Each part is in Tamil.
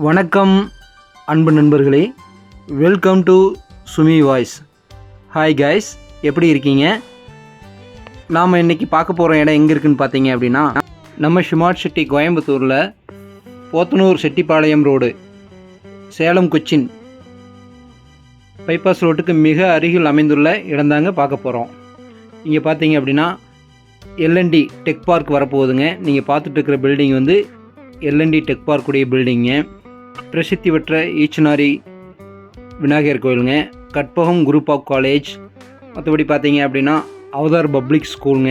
வணக்கம் அன்பு நண்பர்களே, welcome to Sumi voice. Hi guys, எப்படி இருக்கீங்க? நாம் இன்றைக்கி பார்க்க போகிற இடம் எங்கே இருக்குதுன்னு பார்த்தீங்க அப்படின்னா, நம்ம ஸ்மார்ட் சிட்டி கோயம்புத்தூரில் போத்தனூர் செட்டிப்பாளையம் ரோடு, சேலம் கொச்சின் பைபாஸ் ரோட்டுக்கு மிக அருகில் அமைந்துள்ள இடந்தாங்க பார்க்க போகிறோம். இங்கே பார்த்தீங்க அப்படின்னா எல்என்டி டெக் பார்க் வரப்போகுதுங்க. நீங்கள் பார்த்துட்டு இருக்கிற பில்டிங் வந்து எல்என்டி டெக் பார்க்குடைய பில்டிங்கு. பிரசித்தி பெற்ற ஈச்சனாரி விநாயகர் கோயிலுங்க, கற்பகம் குரூப் ஆஃப் காலேஜ், மற்றபடி பார்த்தீங்க அப்படின்னா அவதார் பப்ளிக் ஸ்கூலுங்க.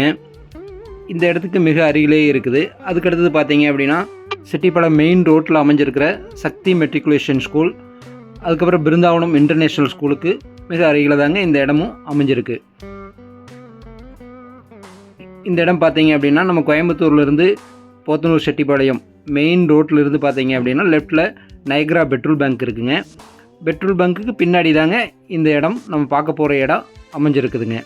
இந்த இடத்துக்கு மிக அருகிலே இருக்குது. அதுக்கடுத்தது பார்த்தீங்க அப்படின்னா செட்டிப்பாளையம் மெயின் ரோட்டில் அமைஞ்சிருக்கிற சக்தி மெட்ரிகுலேஷன் ஸ்கூல், அதுக்கப்புறம் பிருந்தாவனம் இன்டர்நேஷ்னல் ஸ்கூலுக்கு மிக அருகில் தாங்க இந்த இடமும் அமைஞ்சிருக்கு. இந்த இடம் பார்த்தீங்க அப்படின்னா நம்ம கோயம்புத்தூர்லேருந்து போத்தனூர் செட்டிப்பாளையம் மெயின் ரோட்டில் இருந்து பார்த்தீங்க அப்படின்னா லெஃப்டில் நயக்ரா பெட்ரோல் பேங்க் இருக்குதுங்க. பெட்ரோல் பேங்க்குக்கு பின்னாடி தாங்க இந்த இடம் நம்ம பார்க்க போகிற இடம் அமைஞ்சிருக்குதுங்க.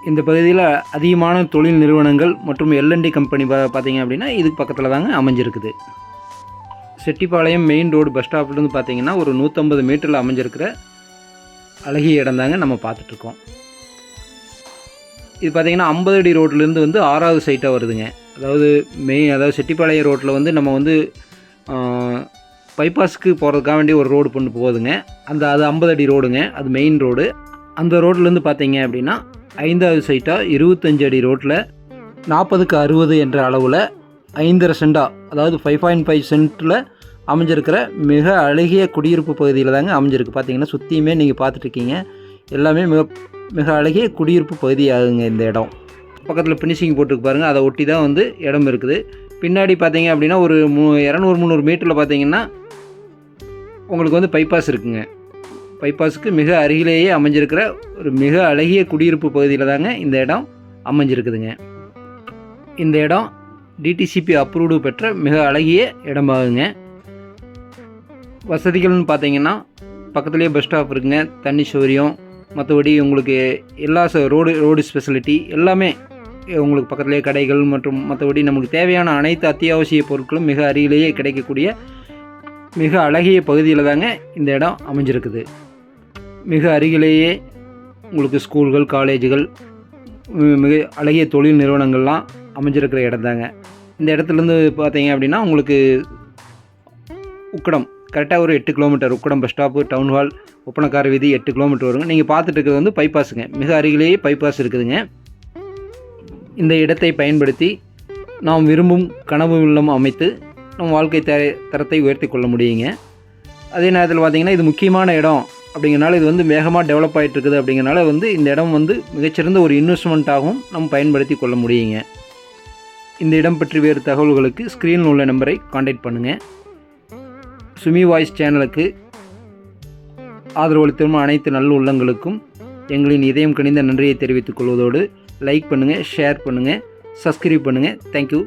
இந்த பகுதியில் அதிகமான தொழில் நிறுவனங்கள் மற்றும் எல்என்டி கம்பெனி பார்த்தீங்க அப்படின்னா இதுக்கு பக்கத்தில் தாங்க அமைஞ்சிருக்குது. செட்டிப்பாளையம் மெயின் ரோடு பஸ் ஸ்டாப்லேருந்து பார்த்தீங்கன்னா ஒரு 150 மீட்டரில் அமைஞ்சிருக்கிற அழகிய இடம் தாங்க நம்ம பார்த்துட்ருக்கோம். இது பார்த்திங்கன்னா 50 அடி ரோட்லேருந்து வந்து 6வது சைட்டாக வருதுங்க. அதாவது செட்டிப்பாளையம் ரோட்டில் வந்து நம்ம வந்து பைபாஸுக்கு போகிறதுக்காக வேண்டிய ஒரு ரோடு கொண்டு போகுதுங்க. அது 50 அடி ரோடுங்க, அது மெயின் ரோடு. அந்த ரோட்லேருந்து பார்த்தீங்க அப்படின்னா 5வது சைட்டாக 25 அடி ரோட்டில் 40க்கு 60 என்ற அளவில் 5.5 சென்டா, அதாவது 5.5 சென்ட்டில் அமைஞ்சிருக்கிற மிக அழகிய குடியிருப்பு பகுதியில் தாங்க அமைஞ்சிருக்கு. பார்த்தீங்கன்னா சுற்றியுமே நீங்கள் பார்த்துட்ருக்கீங்க, எல்லாமே மிக அழகிய குடியிருப்பு பகுதி ஆகுங்க. இந்த இடம் பக்கத்தில் ஃபினிஷிங் போட்டுருக்கு பாருங்கள், அதை ஒட்டி தான் வந்து இடம் இருக்குது. பின்னாடி பார்த்தீங்க அப்படின்னா ஒரு 200-300 மீட்டரில் பார்த்தீங்கன்னா உங்களுக்கு வந்து பைபாஸ் இருக்குங்க. பைபாஸுக்கு மிக அருகிலேயே அமைஞ்சிருக்கிற ஒரு மிக அழகிய குடியிருப்பு பகுதியில் தாங்க இந்த இடம் அமைஞ்சிருக்குதுங்க. இந்த இடம் டிடிசிபி அப்ரூவ்டு பெற்ற மிக அழகிய இடமாகுங்க. வசதிகள்னு பார்த்தீங்கன்னா பக்கத்துலேயே பஸ் ஸ்டாப் இருக்குங்க, தண்ணி சௌகரியம், மற்றபடி உங்களுக்கு எல்லா ரோடு ஸ்பெசிலிட்டி எல்லாமே உங்களுக்கு பக்கத்துலேயே கடைகள் மற்றும் மற்றபடி நமக்கு தேவையான அனைத்து அத்தியாவசிய பொருட்களும் மிக அருகிலேயே கிடைக்கக்கூடிய மிக அழகிய பகுதியில் தாங்க இந்த இடம் அமைஞ்சிருக்குது. மிக அருகிலேயே உங்களுக்கு ஸ்கூல்கள், காலேஜுகள், மிக அழகிய தொழில் நிறுவனங்கள்லாம் அமைஞ்சிருக்கிற இடம் தாங்க. இந்த இடத்துலேருந்து பார்த்தீங்க அப்படின்னா உங்களுக்கு உக்கடம் கரெக்டாக ஒரு 8 kilometre, Ukkadam bus stop, town hall, Oppanakara வீதி 8 கிலோமீட்டர் வருங்க. நீங்கள் பார்த்துட்டு இருக்கிறது வந்து பைபாஸுங்க, மிக அருகிலேயே பைபாஸ் இருக்குதுங்க. இந்த இடத்தை பயன்படுத்தி நாம் விரும்பும் கனவு இல்லம் அமைத்து நம் வாழ்க்கை தரத்தை உயர்த்தி கொள்ள முடியுங்க. அதே நேரத்தில் பார்த்திங்கன்னா இது முக்கியமான இடம் அப்படிங்கிறனால, இது வந்து வேகமாக டெவலப் ஆகிட்டு இருக்குது அப்படிங்கிறனால வந்து இந்த இடம் வந்து மிகச்சிறந்த ஒரு இன்வெஸ்ட்மெண்ட்டாகவும் நம்ம பயன்படுத்தி கொள்ள முடியுங்க. இந்த இடம் பற்றி வேறு தகவல்களுக்கு ஸ்க்ரீனில் உள்ள நம்பரை கான்டாக்ட் பண்ணுங்கள். சுமி வாய்ஸ் சேனலுக்கு ஆதரவளித்தும் அனைத்து நல்ல உள்ளங்களுக்கும் எங்களின் இதயம் கனிந்த நன்றியை தெரிவித்துக் கொள்வதோடு லைக் பண்ணுங்கள், ஷேர் பண்ணுங்கள், சப்ஸ்கிரைப் பண்ணுங்கள். தேங்க்யூ.